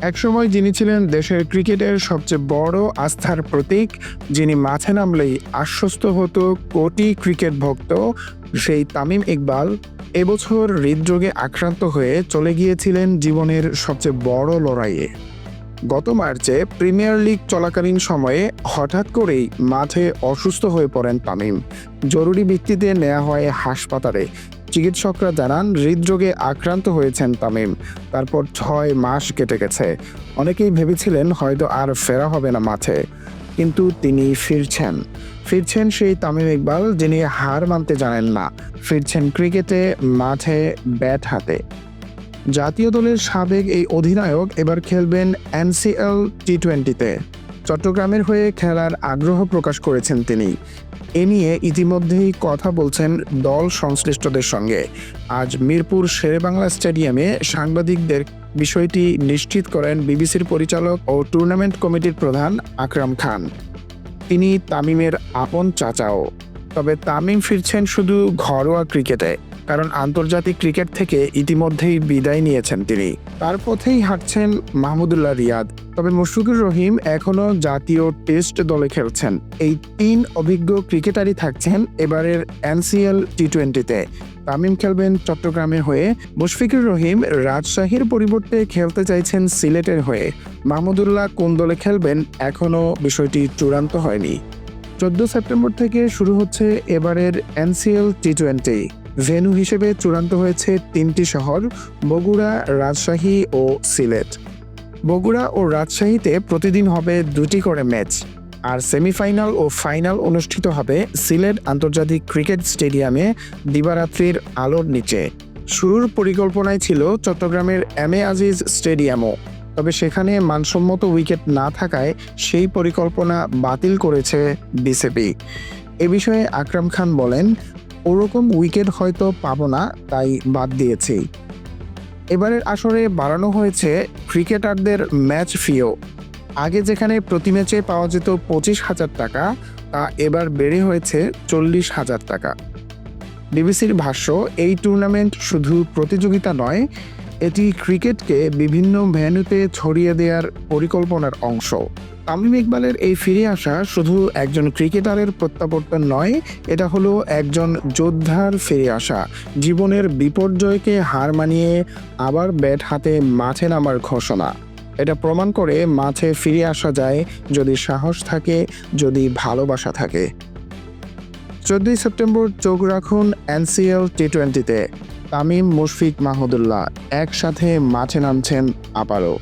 একসময় যিনি ছিলেন দেশের ক্রিকেটের সবচেয়ে বড় আস্থার প্রতীক, যিনি মাঠে নামলেই আশ্বস্ত হতো কোটি ক্রিকেট ভক্ত, সেই তামিম ইকবাল এবছর হৃদরোগে আক্রান্ত হয়ে চলে গিয়েছিলেন জীবনের সবচেয়ে বড় লড়াইয়ে। গত মার্চে প্রিমিয়ার লিগ চলাকালীন সময়ে হঠাৎ করেই মাঠে অসুস্থ হয়ে পড়েন তামিম। জরুরি ভিত্তিতে নেওয়া হয় হাসপাতালে। চিকিৎসকরা জানান হৃদরোগে আক্রান্ত হয়েছেন তামিম। তারপর 6 মাস কেটে গেছে। অনেকেই ভেবেছিলেন হয়তো আর ফেরা হবে না মাঠে, কিন্তু তিনি ফিরছেন সেই তামিম ইকবাল যিনি হার মানতে জানেন না। ফিরছেন ক্রিকেটে, মাঠে, ব্যাট হাতে। জাতীয় দলের সাবেক এই অধিনায়ক এবার খেলবেন এনসিএল টি-20-তে। চট্টগ্রামের হয়ে খেলার আগ্রহ প্রকাশ করেছেন তিনি। এ নিয়ে ইতিমধ্যেই কথা বলছেন দল সংশ্লিষ্টদের সঙ্গে। আজ মিরপুর শেরেবাংলা স্টেডিয়ামে সাংবাদিকদের বিষয়টি নিশ্চিত করেন বিবিসির পরিচালক ও টুর্নামেন্ট কমিটির প্রধান আকরাম খান। তিনি তামিমের আপন চাচাও। তবে তামিম ফিরছেন শুধু ঘরোয়া ক্রিকেটে, কারণ আন্তর্জাতিক ক্রিকেট থেকে ইতিমধ্যেই বিদায় নিয়েছেন তিনি। তার পথেই হাঁটছেন মাহমুদুল্লাহ রিয়াদ। তবে মুশফিকুর রহিম এখনও জাতীয় টেস্ট দলে খেলছেন। এই 3 অভিজ্ঞ ক্রিকেটারই থাকছেন এবারের এনসিএল টি-20-তে। তামিম খেলবেন চট্টগ্রামের হয়ে, মুশফিকুর রহিম রাজশাহীর পরিবর্তে খেলতে চাইছেন সিলেটের হয়ে। মাহমুদুল্লাহ কোন দলে খেলবেন এখনও বিষয়টি চূড়ান্ত হয়নি। 14 সেপ্টেম্বর থেকে শুরু হচ্ছে এবারের এনসিএল টি-20। ভেন্যু হিসেবে চূড়ান্ত হয়েছে 3টি শহর: বগুড়া, রাজশাহী ও সিলেট। বগুড়া ও রাজশাহীতে প্রতিদিন হবে 2টি করে ম্যাচ, আর সেমিফাইনাল ও ফাইনাল অনুষ্ঠিত হবে সিলেট আন্তর্জাতিক ক্রিকেট স্টেডিয়ামে দিবারাত্রির আলোর নিচে। শুরুর পরিকল্পনায় ছিল চট্টগ্রামের এম.এ. আজিজ স্টেডিয়ামও, তবে সেখানে মানসম্মত উইকেট না থাকায় সেই পরিকল্পনা বাতিল করেছে বিসিবি। এ বিষয়ে আকরাম খান বলেন, ওরকম উইকেট হয়তো পাবো না, তাই বাদ দিয়েছি। এবারের আসরে বাড়ানো হয়েছে ক্রিকেটারদের ম্যাচ ফিও। আগে যেখানে প্রতি ম্যাচে পাওয়া যেত 25,000 টাকা, তা এবার বেড়ে হয়েছে 40,000 টাকা। বিবিসির ভাষ্য, এই টুর্নামেন্ট শুধু প্রতিযোগিতা নয়, এটি ক্রিকেটকে বিভিন্ন ভেন্যুতে ছড়িয়ে দেওয়ার পরিকল্পনার অংশ। তামিম ইকবালের এই ফিরে আসা শুধু একজন ক্রিকেটারের প্রত্যাবর্তন নয়, এটা হলো একজন যোদ্ধার ফিরে আসা। জীবনের বিপর্যয়কে হার মানিয়ে আবার ব্যাট হাতে মাঠে নামার ঘোষণা। এটা প্রমাণ করে মাঠে ফিরে আসা যায় যদি সাহস থাকে, যদি ভালোবাসা থাকে। 14 সেপ্টেম্বর চোখ রাখুন এনসিএল টি-20-তে। তামিম, মুশফিক, মাহমুদুল্লাহ একসাথে মাঠে নামছেন আবারও।